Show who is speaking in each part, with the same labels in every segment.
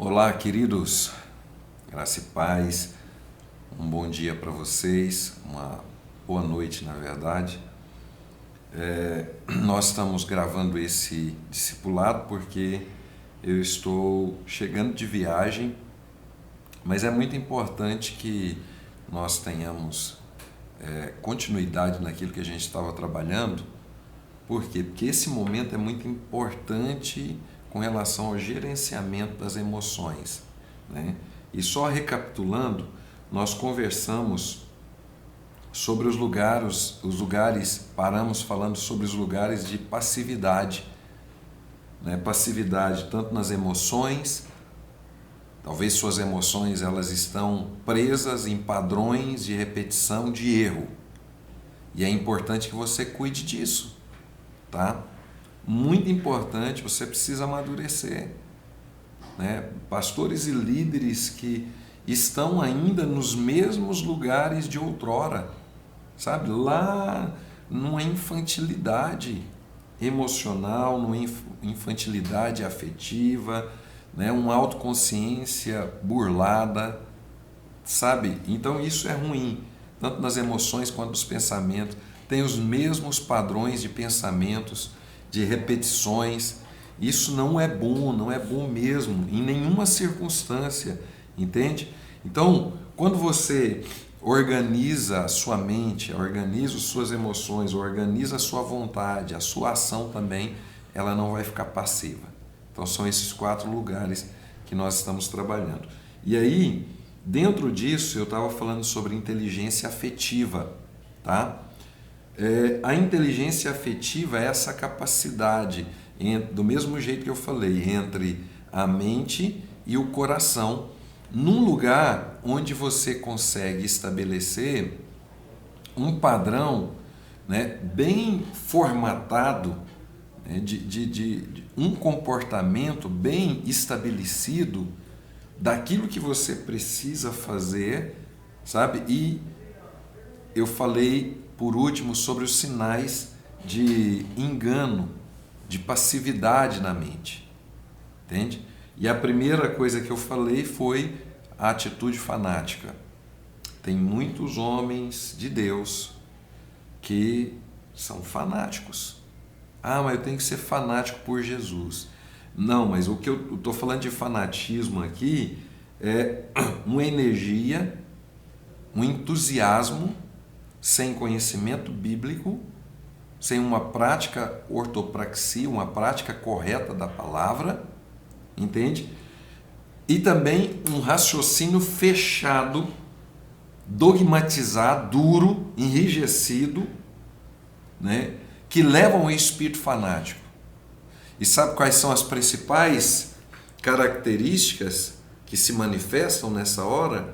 Speaker 1: Olá, queridos, graça e paz, um bom dia para vocês, uma boa noite, na verdade. Nós estamos gravando esse discipulado porque eu estou chegando de viagem, mas é muito importante que nós tenhamos continuidade naquilo que a gente estava trabalhando. Por quê? Porque esse momento é muito importante com relação ao gerenciamento das emoções, né? E só recapitulando, nós conversamos sobre os lugares, paramos falando sobre os lugares de passividade, né? Passividade tanto nas emoções, talvez suas emoções elas estão presas em padrões de repetição de erro, e é importante que você cuide disso, tá? Muito importante, você precisa amadurecer, né? Pastores e líderes que estão ainda nos mesmos lugares de outrora, sabe? Lá numa infantilidade emocional, numa infantilidade afetiva, né? Uma autoconsciência burlada, sabe? Então isso é ruim, tanto nas emoções quanto nos pensamentos. Tem os mesmos padrões de pensamentos, de repetições. Isso não é bom mesmo, em nenhuma circunstância, entende? Então, quando você organiza a sua mente, organiza as suas emoções, organiza a sua vontade, a sua ação também, ela não vai ficar passiva. Então, são esses 4 lugares que nós estamos trabalhando. E aí, dentro disso, eu estava falando sobre inteligência afetiva, tá? A inteligência afetiva é essa capacidade, do mesmo jeito que eu falei, entre a mente e o coração, num lugar onde você consegue estabelecer um padrão, né, bem formatado, né, de um comportamento bem estabelecido daquilo que você precisa fazer, sabe? E eu falei por último sobre os sinais de engano, de passividade na mente, entende? E a primeira coisa que eu falei foi a atitude fanática. Tem muitos homens de Deus que são fanáticos. Ah, mas eu tenho que ser fanático por Jesus. Não, mas o que eu estou falando de fanatismo aqui é uma energia, um entusiasmo sem conhecimento bíblico, sem uma prática ortopraxia, uma prática correta da palavra, entende? E também um raciocínio fechado, dogmatizado, duro, enrijecido, né? Que levam ao espírito fanático. E sabe quais são as principais características que se manifestam nessa hora?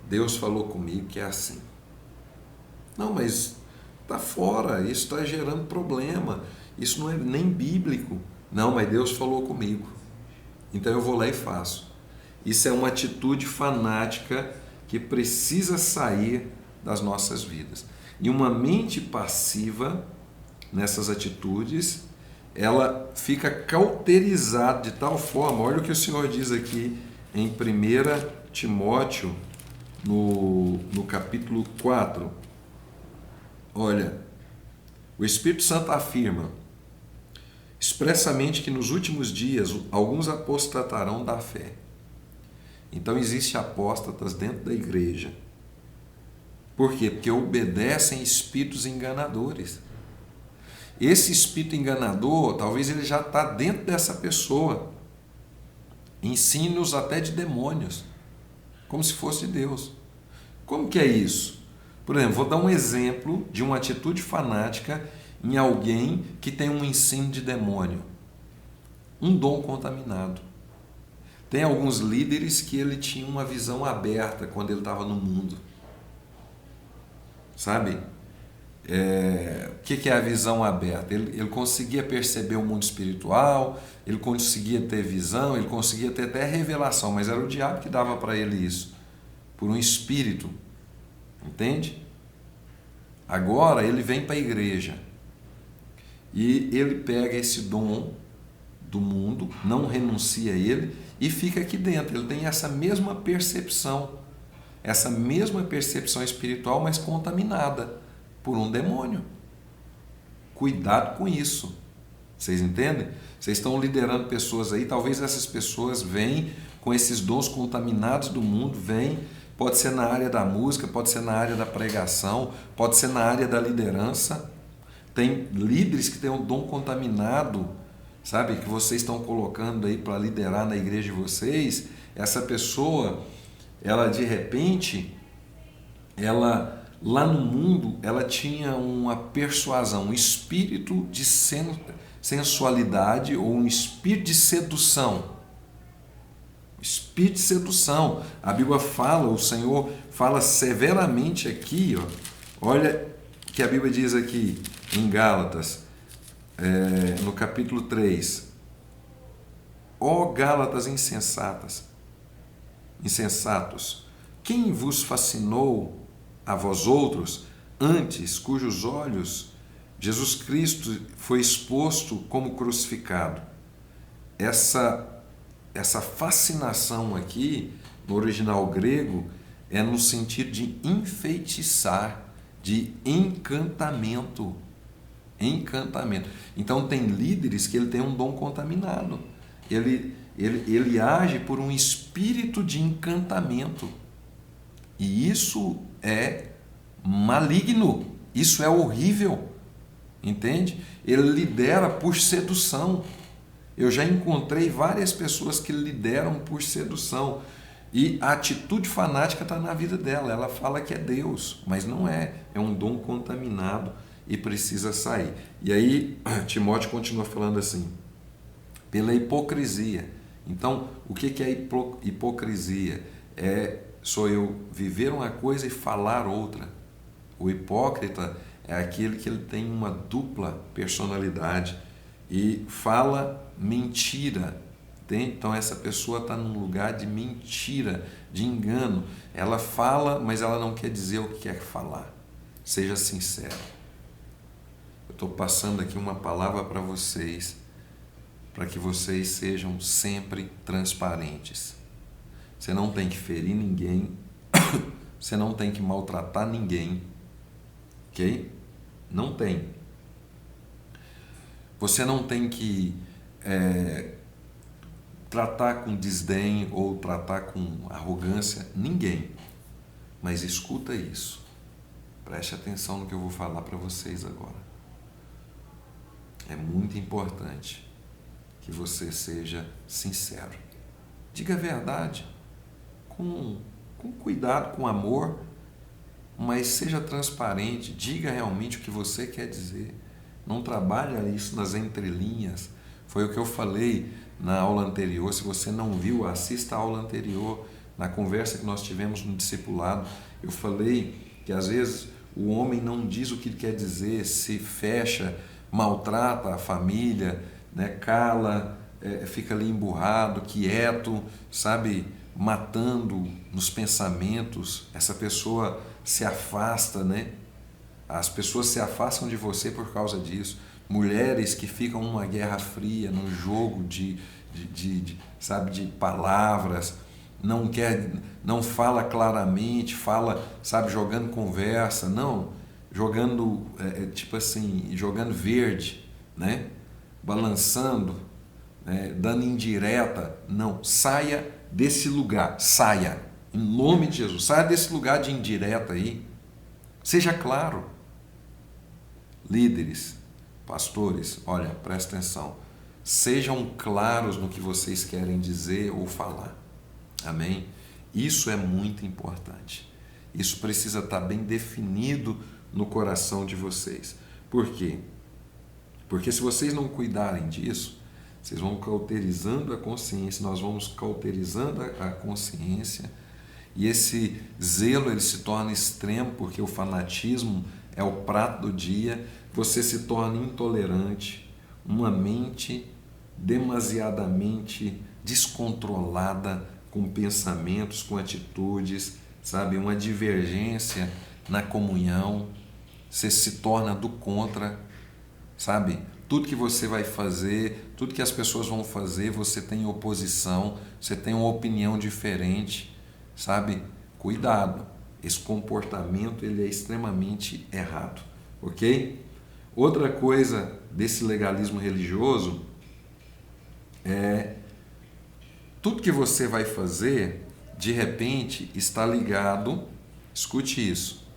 Speaker 1: Deus falou comigo que é assim. Não, mas está fora, isso está gerando problema, isso não é nem bíblico. Não, mas Deus falou comigo, então eu vou lá e faço. Isso é uma atitude fanática que precisa sair das nossas vidas. E uma mente passiva nessas atitudes, ela fica cauterizada de tal forma, olha o que o Senhor diz aqui em 1 Timóteo, no capítulo 4. Olha, o Espírito Santo afirma expressamente que nos últimos dias alguns apostatarão da fé. Então existem apóstatas dentro da igreja. Por quê? Porque obedecem espíritos enganadores. Esse espírito enganador, talvez ele já está dentro dessa pessoa. Ensinos até de demônios, como se fosse de Deus. Como que é isso? Por exemplo, vou dar um exemplo de uma atitude fanática em alguém que tem um ensino de demônio, um dom contaminado. Tem alguns líderes que ele tinha uma visão aberta quando ele estava no mundo. Sabe? O que é a visão aberta? Ele conseguia perceber o mundo espiritual, ele conseguia ter visão, ele conseguia ter até revelação, mas era o diabo que dava para ele isso, por um espírito. Entende? Agora ele vem para a igreja e ele pega esse dom do mundo, não renuncia a ele e fica aqui dentro. Ele tem essa mesma percepção espiritual, mas contaminada por um demônio. Cuidado com isso. Vocês entendem? Vocês estão liderando pessoas aí, talvez essas pessoas venham com esses dons contaminados do mundo, pode ser na área da música, pode ser na área da pregação, pode ser na área da liderança. Tem líderes que têm um dom contaminado, sabe, que vocês estão colocando aí para liderar na igreja de vocês. Essa pessoa, ela de repente, ela lá no mundo, ela tinha uma persuasão, um espírito de sensualidade ou um espírito de sedução. Espírito de sedução. A Bíblia fala, o Senhor fala severamente aqui, olha o que a Bíblia diz aqui em Gálatas, no capítulo 3. Ó Gálatas insensatos, quem vos fascinou a vós outros, antes cujos olhos Jesus Cristo foi exposto como crucificado? Essa fascinação aqui, no original grego, é no sentido de enfeitiçar, de encantamento. Encantamento. Então tem líderes que ele tem um dom contaminado. Ele age por um espírito de encantamento. E isso é maligno. Isso é horrível. Entende? Ele lidera por sedução. Eu já encontrei várias pessoas que lideram por sedução. E a atitude fanática está na vida dela. Ela fala que é Deus, mas não é. É um dom contaminado e precisa sair. E aí Timóteo continua falando assim, pela hipocrisia. Então, o que é hipocrisia? Sou eu viver uma coisa e falar outra. O hipócrita é aquele que ele tem uma dupla personalidade e fala mentira. Então essa pessoa está num lugar de mentira, de engano. Ela fala, mas ela não quer dizer o que quer falar. Seja sincero. Eu estou passando aqui uma palavra para vocês, para que vocês sejam sempre transparentes. Você não tem que ferir ninguém, você não tem que maltratar ninguém, ok? Não tem. Você não tem que tratar com desdém ou tratar com arrogância ninguém. Mas escuta isso. Preste atenção no que eu vou falar para vocês agora. É muito importante que você seja sincero. Diga a verdade, com cuidado, com amor, mas seja transparente, diga realmente o que você quer dizer. Não trabalhe isso nas entrelinhas. Foi o que eu falei na aula anterior. Se você não viu, assista a aula anterior. Na conversa que nós tivemos no discipulado, eu falei que às vezes o homem não diz o que quer dizer, se fecha, maltrata a família, né? Cala, fica ali emburrado, quieto, sabe, matando nos pensamentos. Essa pessoa se afasta, né? As pessoas se afastam de você por causa disso. Mulheres que ficam numa guerra fria, num jogo de palavras, não fala claramente, fala, sabe, jogando conversa, não, jogando, jogando verde, né? Balançando, dando indireta. Não, saia desse lugar, saia, em nome de Jesus, saia desse lugar de indireta aí, seja claro. Líderes, pastores, olha, presta atenção, sejam claros no que vocês querem dizer ou falar, amém? Isso é muito importante, isso precisa estar bem definido no coração de vocês. Por quê? Porque se vocês não cuidarem disso, vocês vão cauterizando a consciência, nós vamos cauterizando a consciência, e esse zelo ele se torna extremo, porque o fanatismo é o prato do dia. Você se torna intolerante, uma mente demasiadamente descontrolada, com pensamentos, com atitudes, sabe, uma divergência na comunhão. Você se torna do contra, sabe, tudo que você vai fazer, tudo que as pessoas vão fazer, você tem oposição, você tem uma opinião diferente, sabe? Cuidado, esse comportamento ele é extremamente errado, ok? Outra coisa desse legalismo religioso é tudo que você vai fazer, de repente, está ligado, escute isso,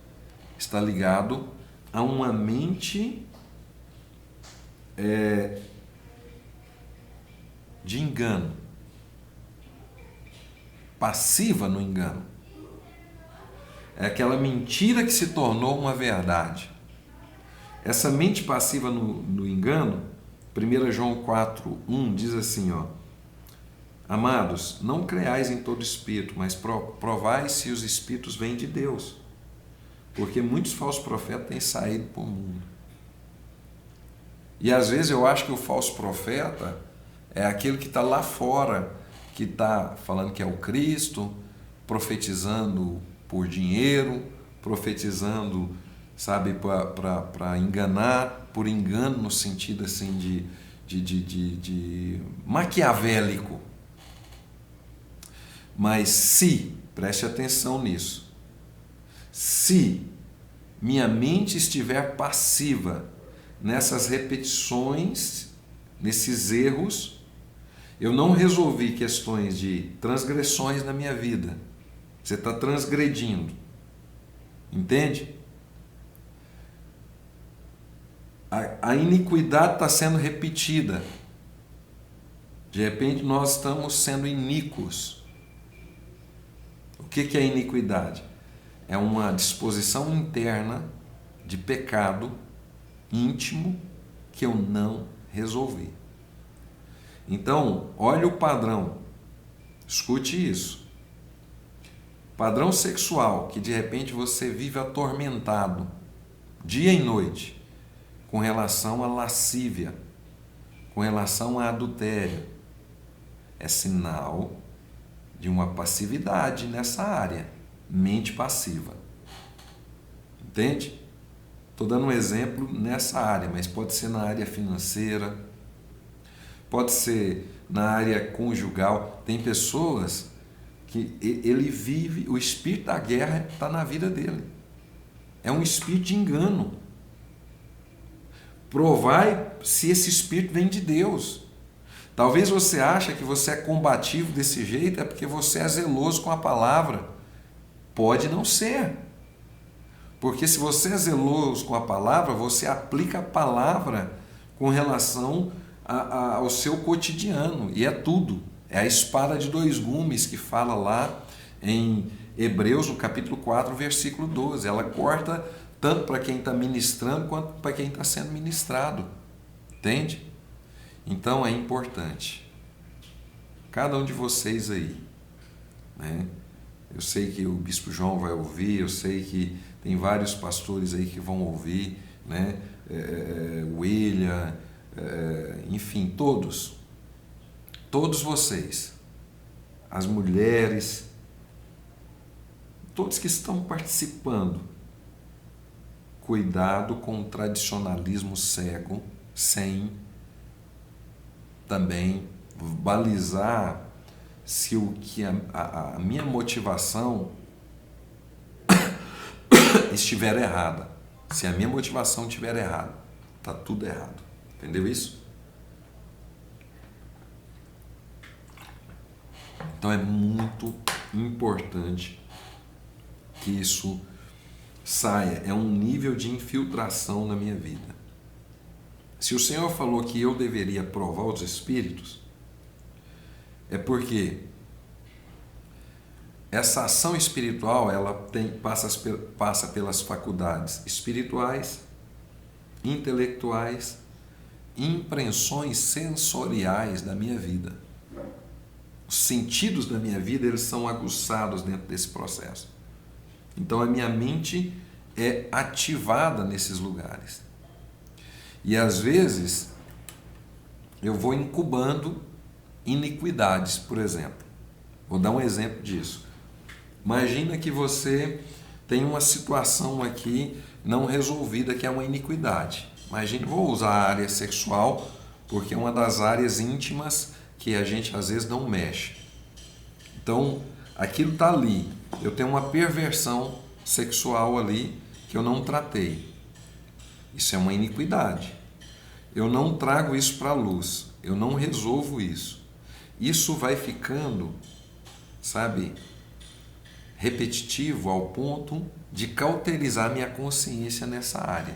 Speaker 1: está ligado a uma mente de engano, passiva no engano. É aquela mentira que se tornou uma verdade. Essa mente passiva no engano, 1 João 4:1 diz assim, ó: Amados, não creais em todo espírito, mas provai se os espíritos vêm de Deus, porque muitos falsos profetas têm saído por mundo. E às vezes eu acho que o falso profeta é aquele que está lá fora, que está falando que é o Cristo, profetizando por dinheiro, profetizando, sabe, para enganar, por engano no sentido assim de maquiavélico. Mas se, preste atenção nisso, se minha mente estiver passiva nessas repetições, nesses erros, eu não resolvi questões de transgressões na minha vida. Você está transgredindo. Entende? A iniquidade está sendo repetida. De repente nós estamos sendo iníquos. O que é iniquidade? É uma disposição interna de pecado íntimo que eu não resolvi. Então, olha o padrão. Escute isso. Padrão sexual que de repente você vive atormentado dia e noite com relação à lascívia, com relação a adultério. É sinal de uma passividade nessa área, mente passiva. Entende? Estou dando um exemplo nessa área, mas pode ser na área financeira, pode ser na área conjugal. Tem pessoas que ele vive, o espírito da guerra está na vida dele. É um espírito de engano. Provai se esse espírito vem de Deus. Talvez você ache que você é combativo desse jeito, é porque você é zeloso com a palavra. Pode não ser. Porque se você é zeloso com a palavra, você aplica a palavra com relação ao seu cotidiano. E é tudo. É a espada de dois gumes que fala lá em Hebreus, no capítulo 4, versículo 12. Ela corta tanto para quem está ministrando quanto para quem está sendo ministrado. Entende? Então é importante. Cada um de vocês aí, né? Eu sei que o Bispo João vai ouvir, eu sei que tem vários pastores aí que vão ouvir, né? William, enfim, todos vocês, as mulheres, todos que estão participando, cuidado com o tradicionalismo cego, sem também balizar se o que a minha motivação estiver errada. Se a minha motivação estiver errada, está tudo errado. Entendeu isso? Então é muito importante que isso saia. É um nível de infiltração na minha vida. Se o Senhor falou que eu deveria provar os espíritos, é porque essa ação espiritual ela passa pelas faculdades espirituais, intelectuais, impressões sensoriais da minha vida. Os sentidos da minha vida eles são aguçados dentro desse processo. Então a minha mente é ativada nesses lugares. E às vezes eu vou incubando iniquidades, por exemplo. Vou dar um exemplo disso. Imagina que você tem uma situação aqui não resolvida que é uma iniquidade. Imagine, vou usar a área sexual, porque é uma das áreas íntimas que a gente às vezes não mexe. Então, aquilo está ali. Eu tenho uma perversão sexual ali que eu não tratei. Isso é uma iniquidade. Eu não trago isso para a luz. Eu não resolvo isso. Isso vai ficando, sabe, repetitivo ao ponto de cauterizar minha consciência nessa área.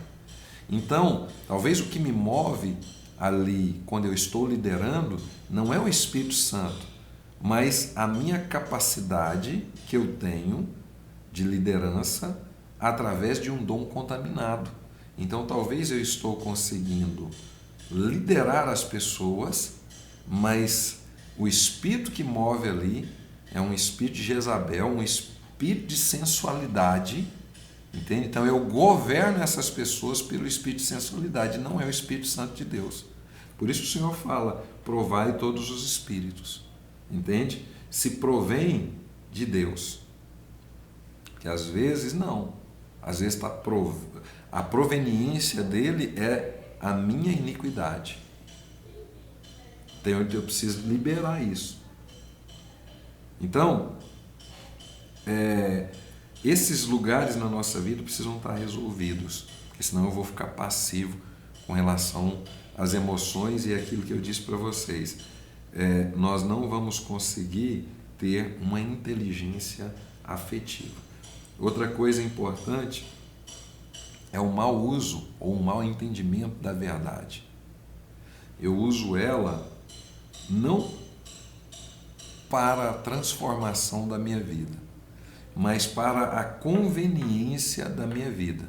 Speaker 1: Então, talvez o que me move ali quando eu estou liderando não é o Espírito Santo, mas a minha capacidade que eu tenho de liderança através de um dom contaminado. Então, talvez eu estou conseguindo liderar as pessoas, mas o espírito que move ali é um espírito de Jezabel, um espírito de sensualidade, entende? Então, eu governo essas pessoas pelo espírito de sensualidade, não é o Espírito Santo de Deus. Por isso o Senhor fala, provai todos os espíritos, entende? Se provém de Deus, que às vezes não, às vezes a proveniência dele é a minha iniquidade. Então eu preciso liberar isso. Então, esses lugares na nossa vida precisam estar resolvidos, porque senão eu vou ficar passivo com relação às emoções e aquilo que eu disse para vocês. Nós não vamos conseguir ter uma inteligência afetiva. Outra coisa importante é o mau uso ou o mau entendimento da verdade. Eu uso ela não para a transformação da minha vida, mas para a conveniência da minha vida.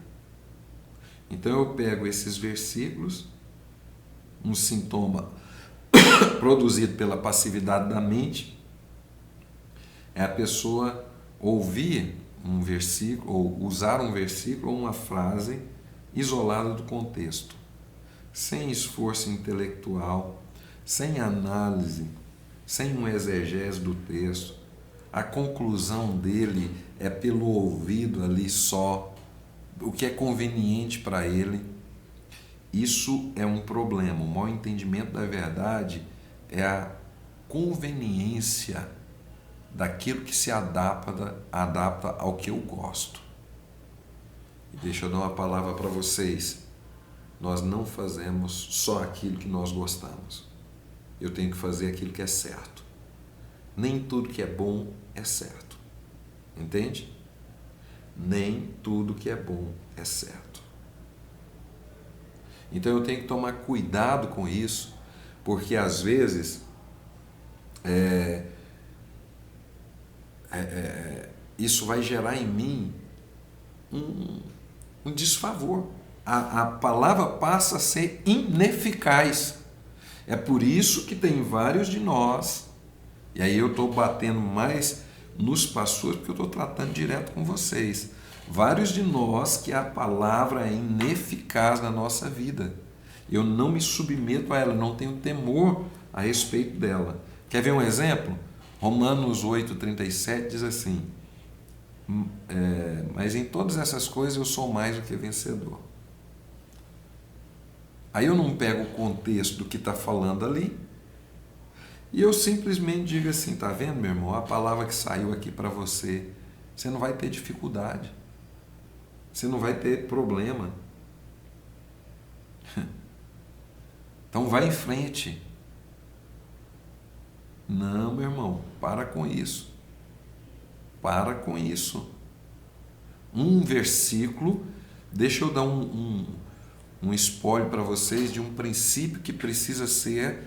Speaker 1: Então eu pego esses versículos, um sintoma produzido pela passividade da mente, é a pessoa ouvir um versículo, ou usar um versículo ou uma frase isolada do contexto, sem esforço intelectual, sem análise, sem um exegese do texto. A conclusão dele é pelo ouvido ali só, o que é conveniente para ele. Isso é um problema. O mau entendimento da verdade é a conveniência daquilo que se adapta ao que eu gosto. E deixa eu dar uma palavra para vocês. Nós não fazemos só aquilo que nós gostamos. Eu tenho que fazer aquilo que é certo. Nem tudo que é bom é certo. Entende? Nem tudo que é bom é certo. Então eu tenho que tomar cuidado com isso, porque às vezes isso vai gerar em mim um desfavor. A palavra passa a ser ineficaz. É por isso que tem vários de nós, e aí eu estou batendo mais nos pastores, porque eu estou tratando direto com vocês. Vários de nós que a palavra é ineficaz na nossa vida. Eu não me submeto a ela, não tenho temor a respeito dela. Quer ver um exemplo? Romanos 8,37 diz assim, mas em todas essas coisas eu sou mais do que vencedor. Aí eu não pego o contexto do que está falando ali e eu simplesmente digo assim, tá vendo, meu irmão? A palavra que saiu aqui para você, você não vai ter dificuldade, você não vai ter problema. Então vai em frente. Não, meu irmão, para com isso. Para com isso. Um versículo, deixa eu dar um spoiler para vocês de um princípio que precisa ser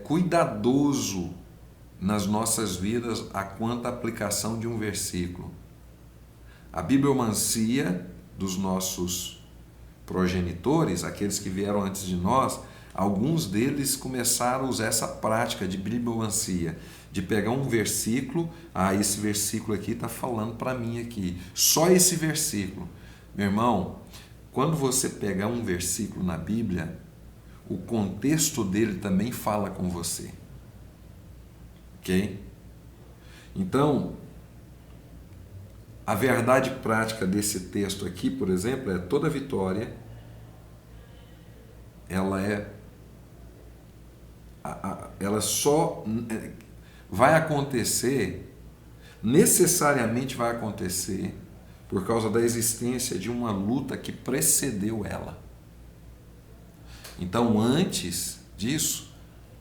Speaker 1: cuidadoso nas nossas vidas a quanto à aplicação de um versículo. A bibliomancia dos nossos progenitores, aqueles que vieram antes de nós, alguns deles começaram a usar essa prática de bibliomancia, de pegar um versículo, esse versículo aqui está falando para mim aqui, só esse versículo. Meu irmão, quando você pegar um versículo na Bíblia, o contexto dele também fala com você. Ok? Então, a verdade prática desse texto aqui, por exemplo, é toda vitória ela ela só vai acontecer, necessariamente vai acontecer, por causa da existência de uma luta que precedeu ela. Então, antes disso,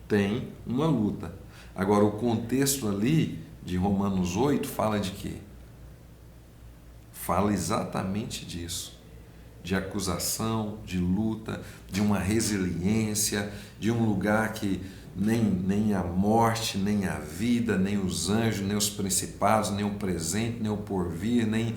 Speaker 1: tem uma luta. Agora, o contexto ali de Romanos 8 fala de quê? Fala exatamente disso. De acusação, de luta, de uma resiliência, de um lugar que nem a morte, nem a vida, nem os anjos, nem os principados, nem o presente, nem o porvir, nem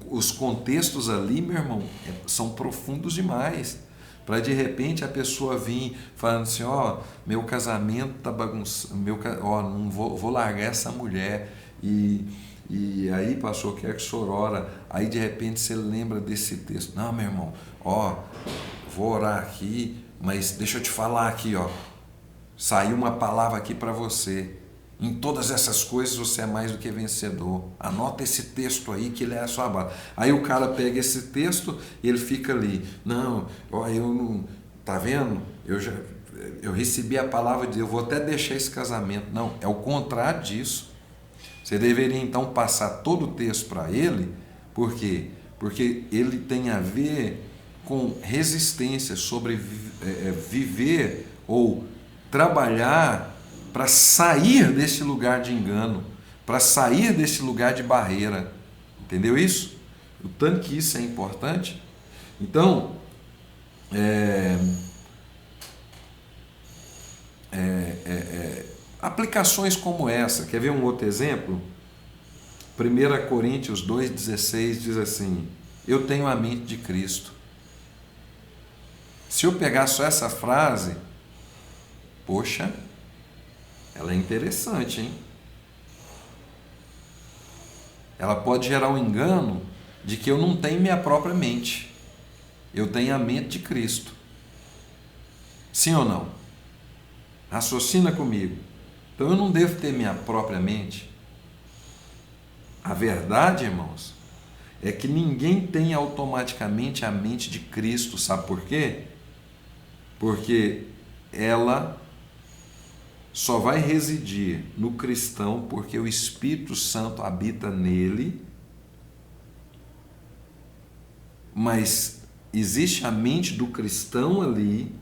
Speaker 1: os contextos ali, meu irmão, são profundos demais. Para de repente a pessoa vir falando assim, ó, meu casamento tá bagunçado, não vou largar essa mulher. E aí, pastor, quer que o senhor ora. Aí de repente você lembra desse texto. Não, meu irmão, vou orar aqui, mas deixa eu te falar aqui, saiu uma palavra aqui para você. Em todas essas coisas você é mais do que vencedor. Anota esse texto aí que ele é a sua base. Aí o cara pega esse texto e ele fica ali. Não, eu não. Tá vendo? Eu recebi a palavra de Deus, eu vou até deixar esse casamento. Não, é o contrário disso. Você deveria então passar todo o texto para ele. Por quê? Porque ele tem a ver com resistência sobre viver ou trabalhar para sair desse lugar de engano, para sair desse lugar de barreira. Entendeu isso? O tanto que isso é importante. Então, aplicações como essa. Quer ver um outro exemplo? 1 Coríntios 2,16 diz assim: eu tenho a mente de Cristo. Se eu pegar só essa frase, poxa, ela é interessante, hein? Ela pode gerar um engano de que eu não tenho minha própria mente. Eu tenho a mente de Cristo. Sim ou não? Raciocina comigo. Então eu não devo ter minha própria mente. A verdade, irmãos, é que ninguém tem automaticamente a mente de Cristo. Sabe por quê? Porque ela só vai residir no cristão porque o Espírito Santo habita nele, mas existe a mente do cristão ali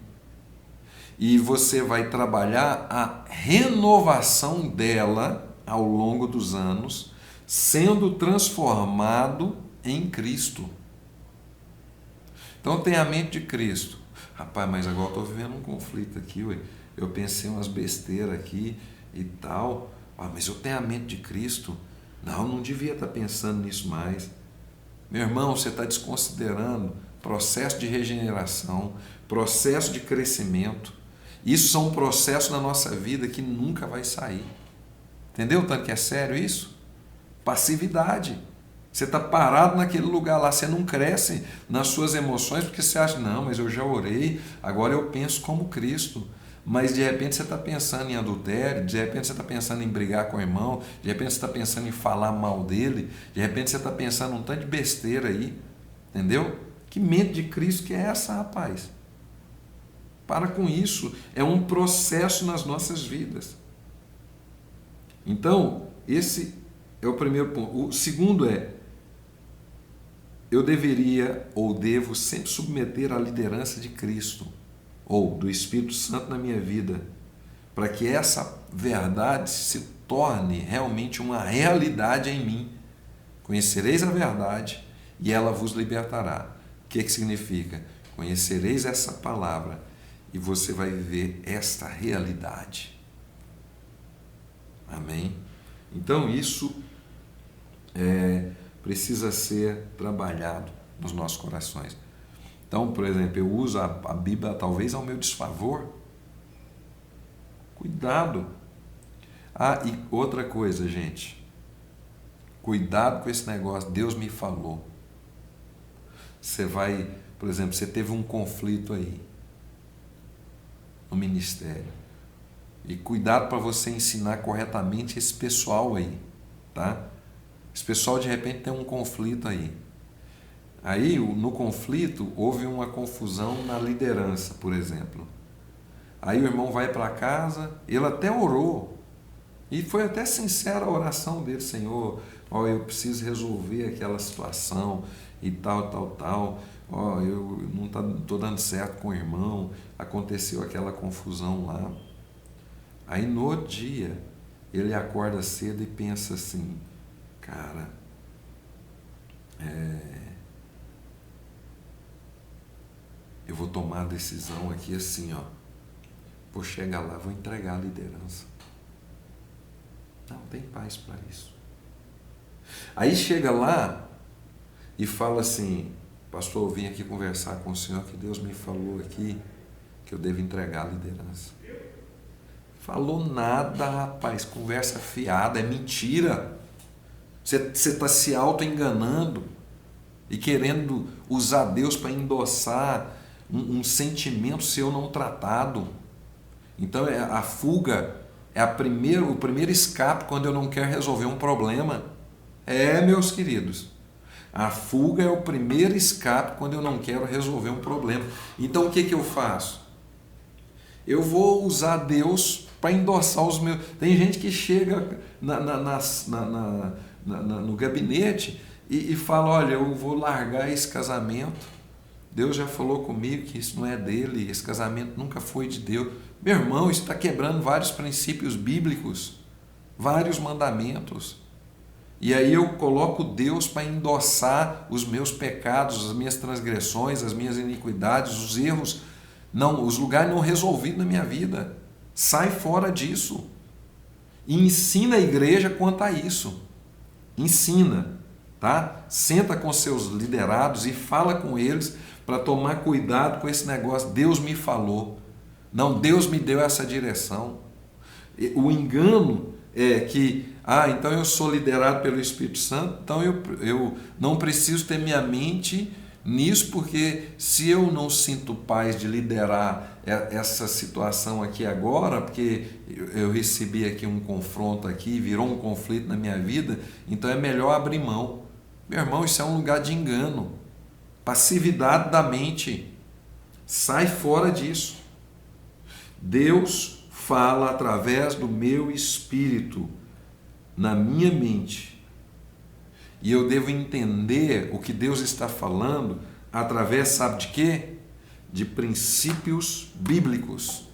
Speaker 1: e você vai trabalhar a renovação dela ao longo dos anos, sendo transformado em Cristo. Então tem a mente de Cristo. Rapaz, mas agora estou vivendo um conflito aqui, ué. Eu pensei umas besteiras aqui e tal. Mas eu tenho a mente de Cristo. Não devia estar pensando nisso mais. Meu irmão, você está desconsiderando processo de regeneração, processo de crescimento. Isso são processos na nossa vida que nunca vai sair. Entendeu tanto que é sério isso? Passividade. Você está parado naquele lugar lá, você não cresce nas suas emoções porque você acha, não, mas eu já orei, agora eu penso como Cristo. Mas de repente você está pensando em adultério, de repente você está pensando em brigar com o irmão, de repente você está pensando em falar mal dele, de repente você está pensando um tanto de besteira aí, entendeu? Que mente de Cristo que é essa, rapaz? Para com isso, é um processo nas nossas vidas. Então, esse é o primeiro ponto. O segundo eu deveria ou devo sempre submeter à liderança de Cristo ou do Espírito Santo na minha vida, para que essa verdade se torne realmente uma realidade em mim. Conhecereis a verdade e ela vos libertará. O que significa? Conhecereis essa palavra e você vai viver esta realidade. Amém? Então isso precisa ser trabalhado nos nossos corações. Então, por exemplo, eu uso a Bíblia talvez ao meu desfavor. Cuidado. E outra coisa, gente. Cuidado com esse negócio. Deus me falou. Você vai, por exemplo, você teve um conflito aí no ministério. E cuidado para você ensinar corretamente esse pessoal aí, tá? Esse pessoal de repente tem um conflito aí. Aí, no conflito, houve uma confusão na liderança, por exemplo. Aí o irmão vai para casa, ele até orou, e foi até sincera a oração dele: Senhor, ó, eu preciso resolver aquela situação e tal, tal, tal. Ó, eu não estou dando certo com o irmão, aconteceu aquela confusão lá. Aí no outro dia, ele acorda cedo e pensa assim: cara, eu vou tomar a decisão aqui assim, ó, vou chegar lá, vou entregar a liderança. Não tem paz para isso. Aí chega lá e fala assim: pastor, eu vim aqui conversar com o senhor, que Deus me falou aqui que eu devo entregar a liderança. Falou nada, rapaz, conversa fiada, é mentira. Você está se auto-enganando e querendo usar Deus para endossar um sentimento seu não tratado. Então a fuga é o primeiro escape quando eu não quero resolver um problema. Meus queridos, a fuga é o primeiro escape quando eu não quero resolver um problema. Então o que eu faço? Eu vou usar Deus para endossar os meus... Tem gente que chega no gabinete e fala: olha, eu vou largar esse casamento. Deus já falou comigo que isso não é dele, esse casamento nunca foi de Deus. Meu irmão, isso está quebrando vários princípios bíblicos, vários mandamentos. E aí eu coloco Deus para endossar os meus pecados, as minhas transgressões, as minhas iniquidades, os erros, não, os lugares não resolvidos na minha vida. Sai fora disso. E ensina a igreja quanto a isso. Ensina, tá? Senta com seus liderados e fala com eles para tomar cuidado com esse negócio. Deus me falou. Não, Deus me deu essa direção. O engano é que, então eu sou liderado pelo Espírito Santo, então eu não preciso ter minha mente nisso, porque se eu não sinto paz de liderar essa situação aqui agora, porque eu recebi aqui um confronto aqui, virou um conflito na minha vida, então é melhor abrir mão. Meu irmão, isso é um lugar de engano, passividade da mente. Sai fora disso. Deus fala através do meu espírito, na minha mente. E eu devo entender o que Deus está falando através, sabe de quê? De princípios bíblicos.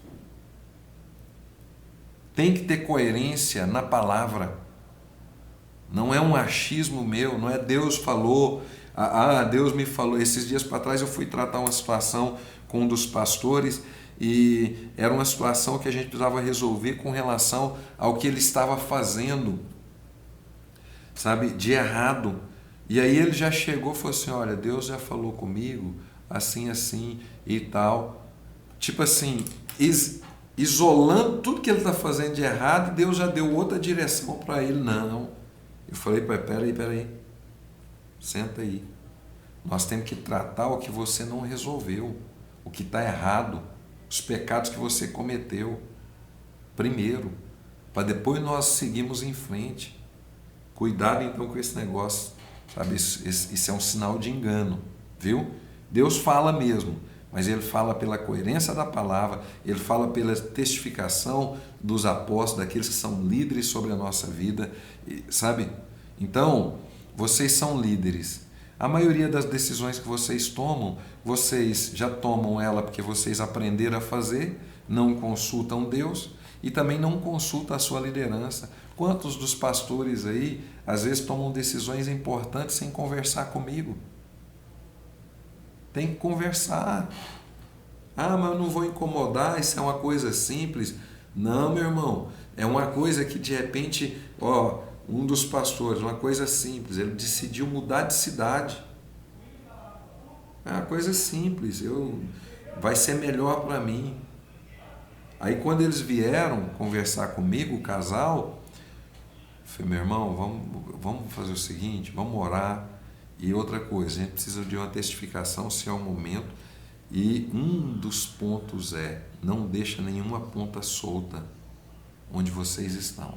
Speaker 1: Tem que ter coerência na palavra. Não é um achismo meu, não é Deus falou, Deus me falou. Esses dias para trás eu fui tratar uma situação com um dos pastores e era uma situação que a gente precisava resolver com relação ao que ele estava fazendo, sabe, de errado. E aí ele já chegou e falou assim: olha, Deus já falou comigo, assim, assim e tal. Tipo assim, isolando tudo que ele está fazendo de errado, e Deus já deu outra direção para ele. Não. Eu falei: peraí, senta aí. Nós temos que tratar o que você não resolveu, o que está errado, os pecados que você cometeu primeiro, para depois nós seguirmos em frente. Cuidado então com esse negócio, sabe? Isso é um sinal de engano, viu? Deus fala mesmo, mas ele fala pela coerência da palavra, ele fala pela testificação dos apóstolos, daqueles que são líderes sobre a nossa vida, sabe? Então, vocês são líderes. A maioria das decisões que vocês tomam, vocês já tomam ela porque vocês aprenderam a fazer, não consultam Deus e também não consultam a sua liderança. Quantos dos pastores aí, às vezes, tomam decisões importantes sem conversar comigo? Tem que conversar. Mas eu não vou incomodar, isso é uma coisa simples. Não, meu irmão, é uma coisa que de repente, um dos pastores, uma coisa simples, ele decidiu mudar de cidade. É uma coisa simples, vai ser melhor para mim. Aí quando eles vieram conversar comigo, o casal, eu falei: meu irmão, vamos fazer o seguinte, vamos orar. E outra coisa, a gente precisa de uma testificação, se é o momento. E um dos pontos não deixa nenhuma ponta solta onde vocês estão.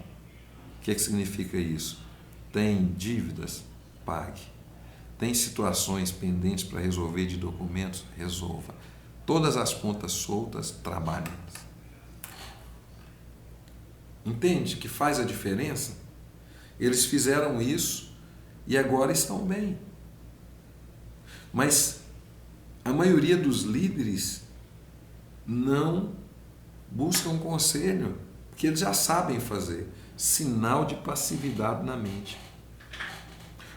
Speaker 1: O que significa isso? Tem dívidas? Pague. Tem situações pendentes para resolver de documentos? Resolva. Todas as pontas soltas, trabalhem. Entende que faz a diferença? Eles fizeram isso e agora estão bem. Mas a maioria dos líderes não buscam conselho, porque eles já sabem fazer. Sinal de passividade na mente.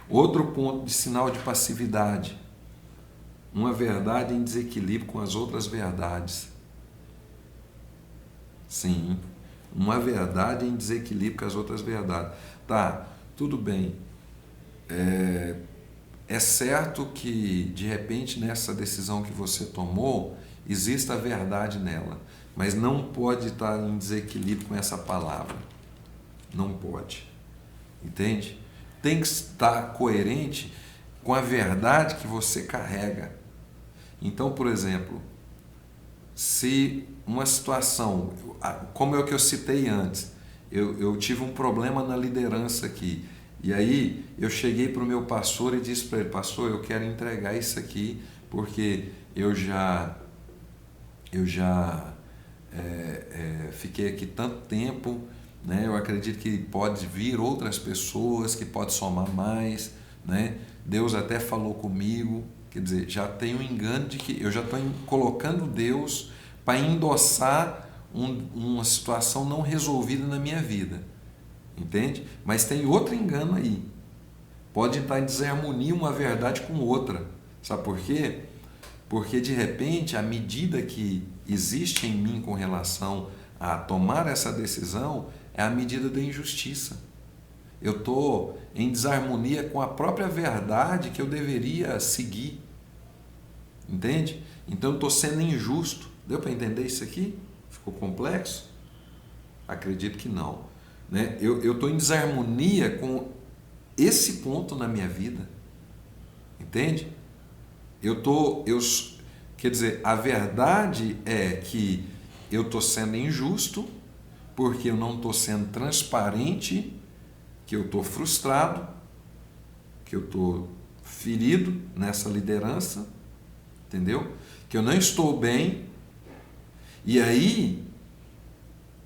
Speaker 1: Outro ponto de sinal de passividade: uma verdade em desequilíbrio com as outras verdades. Sim, uma verdade em desequilíbrio com as outras verdades. Tá, tudo bem. É certo que, de repente, nessa decisão que você tomou, exista a verdade nela, mas não pode estar em desequilíbrio com essa palavra. Não pode. Entende? Tem que estar coerente com a verdade que você carrega. Então, por exemplo, se uma situação, como é o que eu citei antes, eu tive um problema na liderança aqui, e aí eu cheguei para o meu pastor e disse para ele: pastor, eu quero entregar isso aqui, porque eu já fiquei aqui tanto tempo, né? Eu acredito que pode vir outras pessoas, que pode somar mais, né? Deus até falou comigo, quer dizer, já tem um engano de que eu já estou colocando Deus para endossar uma situação não resolvida na minha vida, entende? Mas tem outro engano aí, pode estar em desarmonia uma verdade com outra, sabe por quê? Porque de repente a medida que existe em mim com relação a tomar essa decisão é a medida da injustiça. Eu estou em desarmonia com a própria verdade que eu deveria seguir. Entende? Então eu estou sendo injusto. Deu para entender isso aqui? Ficou complexo? Acredito que não. Né? Eu estou em desarmonia com esse ponto na minha vida. Entende? Quer dizer, a verdade é que eu estou sendo injusto porque eu não estou sendo transparente, que eu estou frustrado, que eu estou ferido nessa liderança, entendeu? Que eu não estou bem, e aí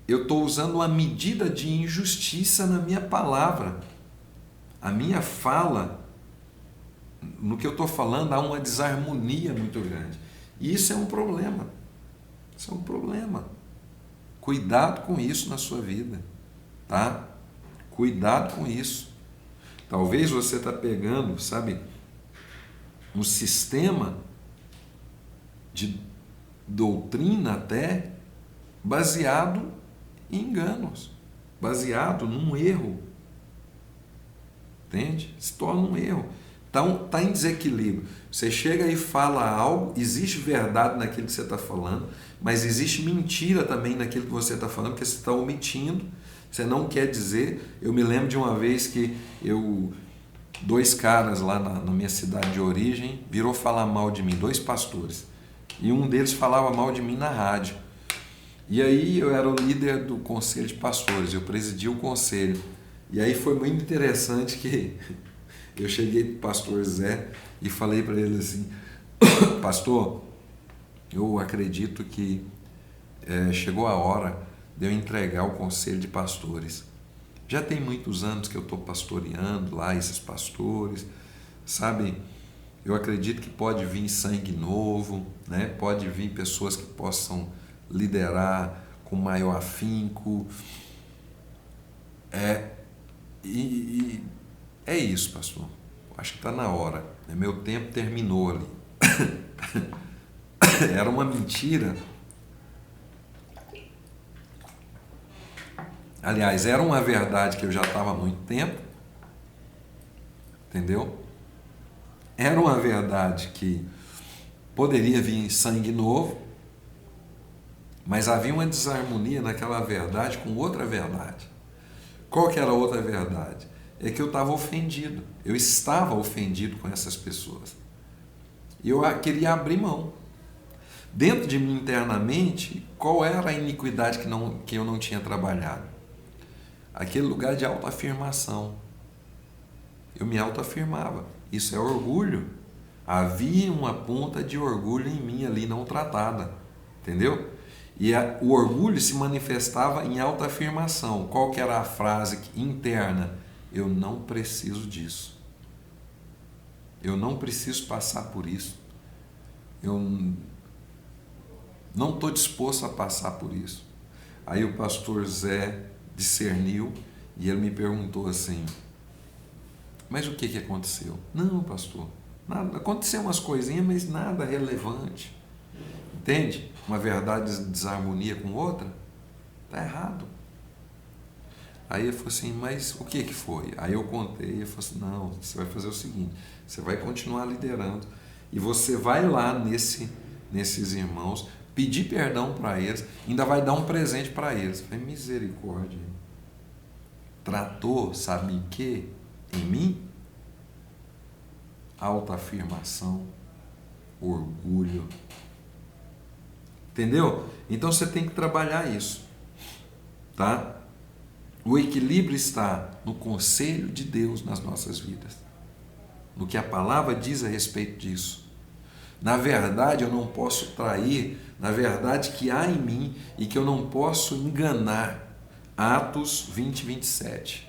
Speaker 1: eu estou usando uma medida de injustiça na minha palavra. A minha fala, no que eu estou falando, há uma desarmonia muito grande. E isso é um problema. Isso é um problema. Cuidado com isso na sua vida, tá? Cuidado com isso. Talvez você está pegando, sabe, um sistema de doutrina até baseado em enganos, baseado num erro. Entende? Se torna um erro. Então, está em desequilíbrio. Você chega e fala algo, existe verdade naquilo que você está falando, mas existe mentira também naquilo que você está falando, porque você está omitindo, você não quer dizer. Eu me lembro de uma vez que dois caras lá na minha cidade de origem virou falar mal de mim, dois pastores, e um deles falava mal de mim na rádio. E aí eu era o líder do conselho de pastores, eu presidia o conselho, e aí foi muito interessante que eu cheguei para o pastor Zé e falei para ele assim: pastor, eu acredito que chegou a hora de eu entregar o conselho de pastores. Já tem muitos anos que eu estou pastoreando lá esses pastores, sabe? Eu acredito que pode vir sangue novo, né? Pode vir pessoas que possam liderar com maior afinco. É isso, pastor. Acho que está na hora. Meu tempo terminou ali. Era uma mentira. Aliás, era uma verdade que eu já estava há muito tempo. Entendeu? Era uma verdade que poderia vir sangue novo, mas havia uma desarmonia naquela verdade com outra verdade. Qual que era a outra verdade? É que eu estava ofendido. Eu estava ofendido com essas pessoas. E eu queria abrir mão. Dentro de mim internamente, qual era a iniquidade que eu não tinha trabalhado? Aquele lugar de autoafirmação. Eu me autoafirmava. Isso é orgulho. Havia uma ponta de orgulho em mim ali não tratada, entendeu? O orgulho se manifestava em autoafirmação. Qual que era a frase interna? Eu não preciso disso. Eu não preciso passar por isso. Eu não estou disposto a passar por isso. Aí o pastor Zé discerniu e ele me perguntou assim, mas o que aconteceu? Não, pastor, nada. Aconteceu umas coisinhas, mas nada relevante. Entende? Uma verdade desarmonia com outra, está errado. Aí ele falou assim, mas o que foi? Aí eu contei, ele falou assim, não, você vai fazer o seguinte, você vai continuar liderando e você vai lá nesses irmãos, pedir perdão para eles, ainda vai dar um presente para eles. Eu falei, misericórdia. Tratou, sabe em quê? Em mim? Autoafirmação, orgulho. Entendeu? Então você tem que trabalhar isso, tá? O equilíbrio está no conselho de Deus nas nossas vidas, no que a palavra diz a respeito disso. Na verdade, eu não posso trair, na verdade que há em mim e que eu não posso enganar. Atos 20, 27.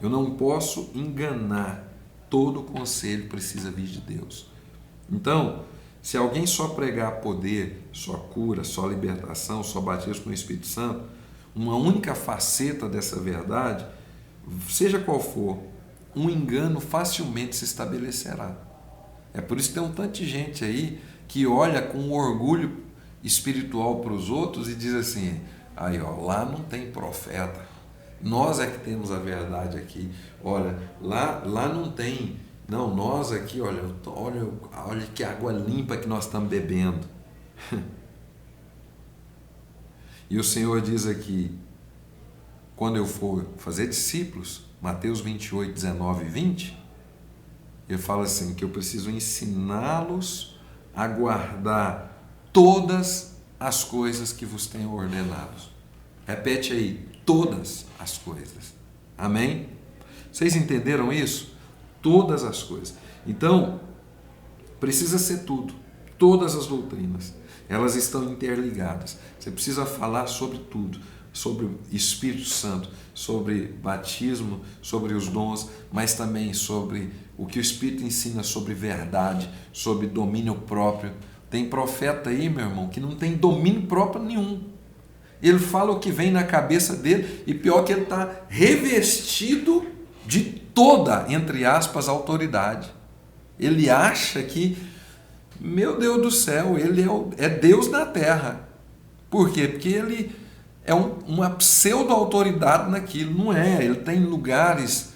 Speaker 1: Eu não posso enganar. Todo conselho precisa vir de Deus. Então, se alguém só pregar poder, só cura, só libertação, só batismo com o Espírito Santo, uma única faceta dessa verdade, seja qual for, um engano facilmente se estabelecerá. É por isso que tem um tanto de gente aí que olha com orgulho espiritual para os outros e diz assim, aí ó, lá não tem profeta, nós é que temos a verdade aqui, olha, lá não tem, não, nós aqui, olha que água limpa que nós estamos bebendo. E o Senhor diz aqui, quando eu for fazer discípulos, Mateus 28, 19 e 20, ele fala assim, que eu preciso ensiná-los a guardar todas as coisas que vos tenho ordenado. Repete aí, todas as coisas. Amém? Vocês entenderam isso? Todas as coisas. Então, precisa ser tudo. Todas as doutrinas. Elas estão interligadas. Você precisa falar sobre tudo. Sobre o Espírito Santo, sobre batismo, sobre os dons, mas também sobre o que o Espírito ensina sobre verdade, sobre domínio próprio. Tem profeta aí, meu irmão, que não tem domínio próprio nenhum. Ele fala o que vem na cabeça dele e pior que ele está revestido de toda, entre aspas, autoridade. Ele acha que, meu Deus do céu, ele é Deus na terra. Por quê? Porque ele é uma pseudo-autoridade naquilo. Não é. Ele tem lugares,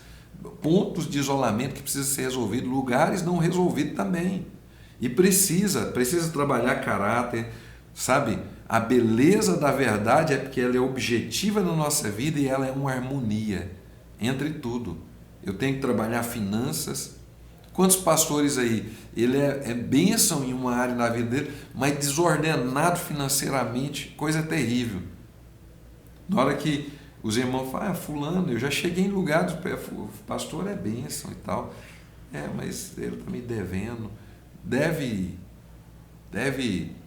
Speaker 1: pontos de isolamento que precisa ser resolvido, lugares não resolvidos também. E precisa trabalhar caráter, sabe? A beleza da verdade é porque ela é objetiva na nossa vida e ela é uma harmonia entre tudo. Eu tenho que trabalhar finanças. Quantos pastores aí, ele é bênção em uma área da vida dele, mas desordenado financeiramente, coisa terrível. Na hora que os irmãos falam, fulano, eu já cheguei em lugares, o pastor é bênção e tal. Mas ele está me devendo. Deve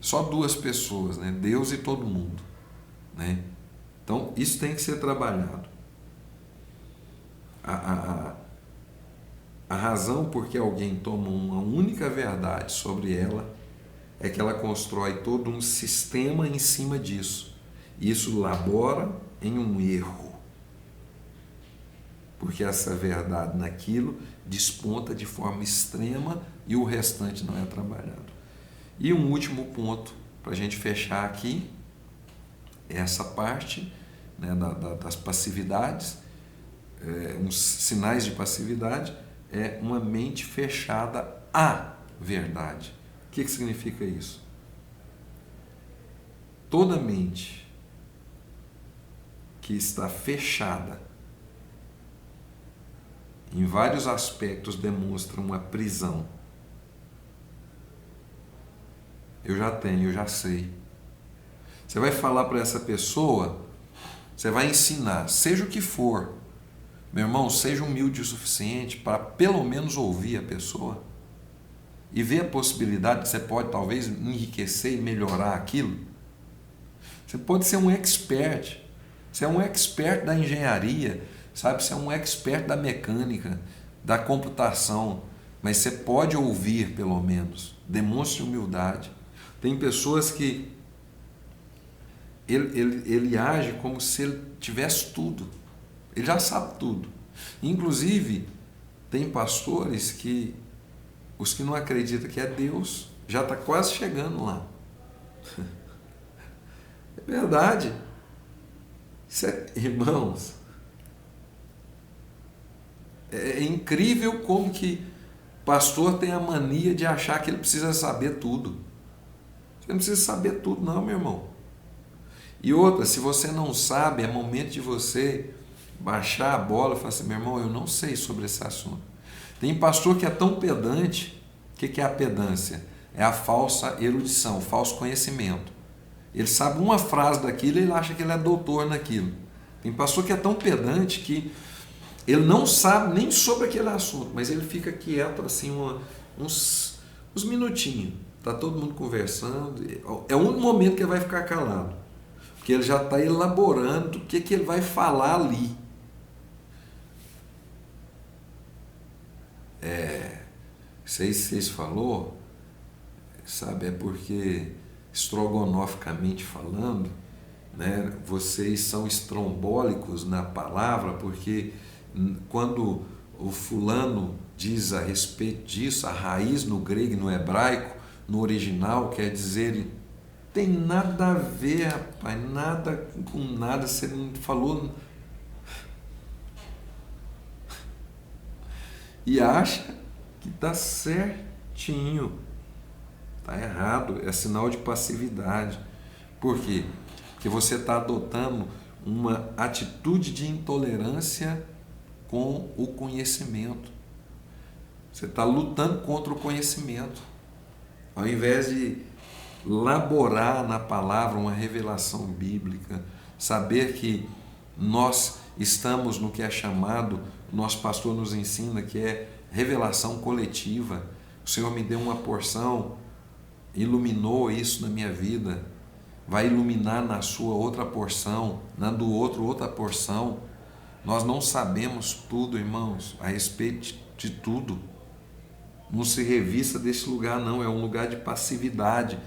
Speaker 1: só duas pessoas, né? Deus e todo mundo, né? Então, isso tem que ser trabalhado. A razão por que alguém toma uma única verdade sobre ela é que ela constrói todo um sistema em cima disso. E isso labora em um erro. Porque essa verdade naquilo desponta de forma extrema e o restante não é trabalhado. E um último ponto para a gente fechar aqui, essa parte, né, das passividades, uns sinais de passividade, é uma mente fechada à verdade. O que significa isso? Toda mente que está fechada em vários aspectos demonstra uma prisão. Eu já tenho, eu já sei. Você vai falar para essa pessoa, você vai ensinar, seja o que for, Meu irmão, seja humilde o suficiente para pelo menos ouvir a pessoa e ver a possibilidade que você pode talvez enriquecer e melhorar aquilo. Você pode ser um expert. Você é um expert da engenharia, sabe? Você é um expert da mecânica, da computação, mas você pode ouvir pelo menos. Demonstre humildade. Tem pessoas que ele age como se ele tivesse tudo. Ele já sabe tudo. Inclusive, tem pastores que, os que não acreditam que é Deus, já está quase chegando lá. É verdade. Irmãos, é incrível como que pastor tem a mania de achar que ele precisa saber tudo. Você não precisa saber tudo não, meu irmão. E outra, se você não sabe, é momento de você baixar a bola e falar assim, meu irmão, eu não sei sobre esse assunto. Tem pastor que é tão pedante. O que é a pedância? É a falsa erudição, o falso conhecimento. Ele sabe uma frase daquilo e ele acha que ele é doutor naquilo. Tem pastor que é tão pedante que ele não sabe nem sobre aquele assunto, mas ele fica quieto assim uns minutinhos. Está todo mundo conversando. É o único momento que ele vai ficar calado. Porque ele já está elaborando o que ele vai falar ali. Vocês falou, sabe, é porque estrogonoficamente falando, né, vocês são estrombólicos na palavra, porque quando o fulano diz a respeito disso, a raiz no grego e no hebraico, no original, quer dizer, tem nada a ver, rapaz, nada com nada, você não falou. E acha que está certinho. Está errado, é sinal de passividade. Por quê? Porque você está adotando uma atitude de intolerância com o conhecimento. Você está lutando contra o conhecimento. Ao invés de laborar na palavra uma revelação bíblica, saber que nós estamos no que é chamado, o nosso pastor nos ensina que é revelação coletiva. O Senhor me deu uma porção, iluminou isso na minha vida, vai iluminar na sua outra porção, na do outro outra porção. Nós não sabemos tudo, irmãos, a respeito de tudo. Não se revista desse lugar não, é um lugar de passividade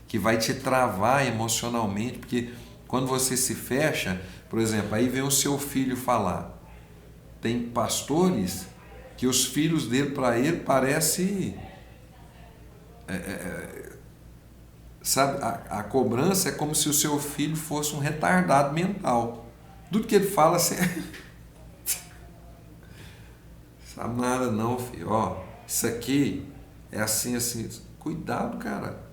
Speaker 1: que vai te travar emocionalmente, porque quando você se fecha, por exemplo, aí vem o seu filho falar. Tem pastores que os filhos dele, para ele, parece... sabe, a cobrança é como se o seu filho fosse um retardado mental. Tudo que ele fala, você... sabe nada não, filho. Ó, isso aqui é assim, assim. Cuidado, cara.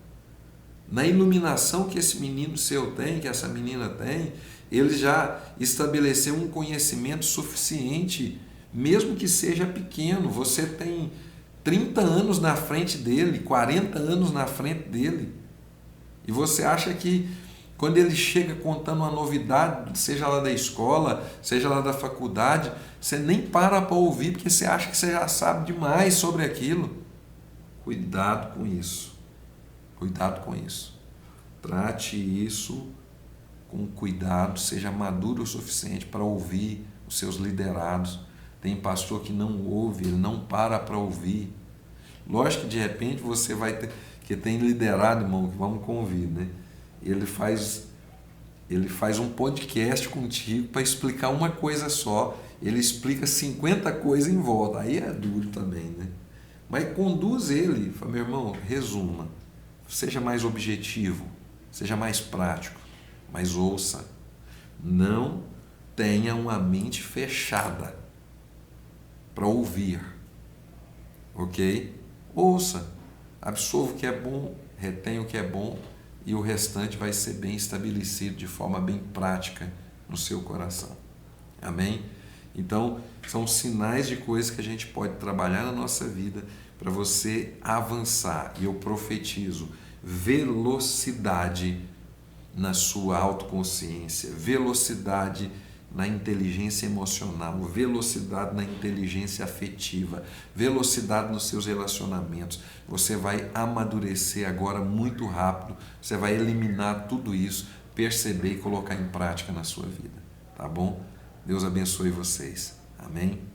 Speaker 1: Na iluminação que esse menino seu tem, que essa menina tem, ele já estabeleceu um conhecimento suficiente, mesmo que seja pequeno. Você tem 30 anos na frente dele, 40 anos na frente dele. E você acha que quando ele chega contando uma novidade, seja lá da escola, seja lá da faculdade, você nem para ouvir, porque você acha que você já sabe demais sobre aquilo. Cuidado com isso. Cuidado com isso. Trate isso com cuidado, seja maduro o suficiente para ouvir os seus liderados. Tem pastor que não ouve, ele não para ouvir. Lógico que de repente você vai ter, que tem liderado, irmão, que vamos convir, né? Ele faz um podcast contigo para explicar uma coisa só, ele explica 50 coisas em volta, aí é duro também, né? Mas conduz ele, fala, meu irmão, resuma, seja mais objetivo, seja mais prático, mas ouça, não tenha uma mente fechada para ouvir, ok? Ouça, absorva o que é bom, retenha o que é bom e o restante vai ser bem estabelecido de forma bem prática no seu coração. Amém? Então, são sinais de coisas que a gente pode trabalhar na nossa vida para você avançar. E eu profetizo velocidade na sua autoconsciência, velocidade na inteligência emocional, velocidade na inteligência afetiva, velocidade nos seus relacionamentos. Você vai amadurecer agora muito rápido, você vai eliminar tudo isso, perceber e colocar em prática na sua vida, tá bom? Deus abençoe vocês. Amém?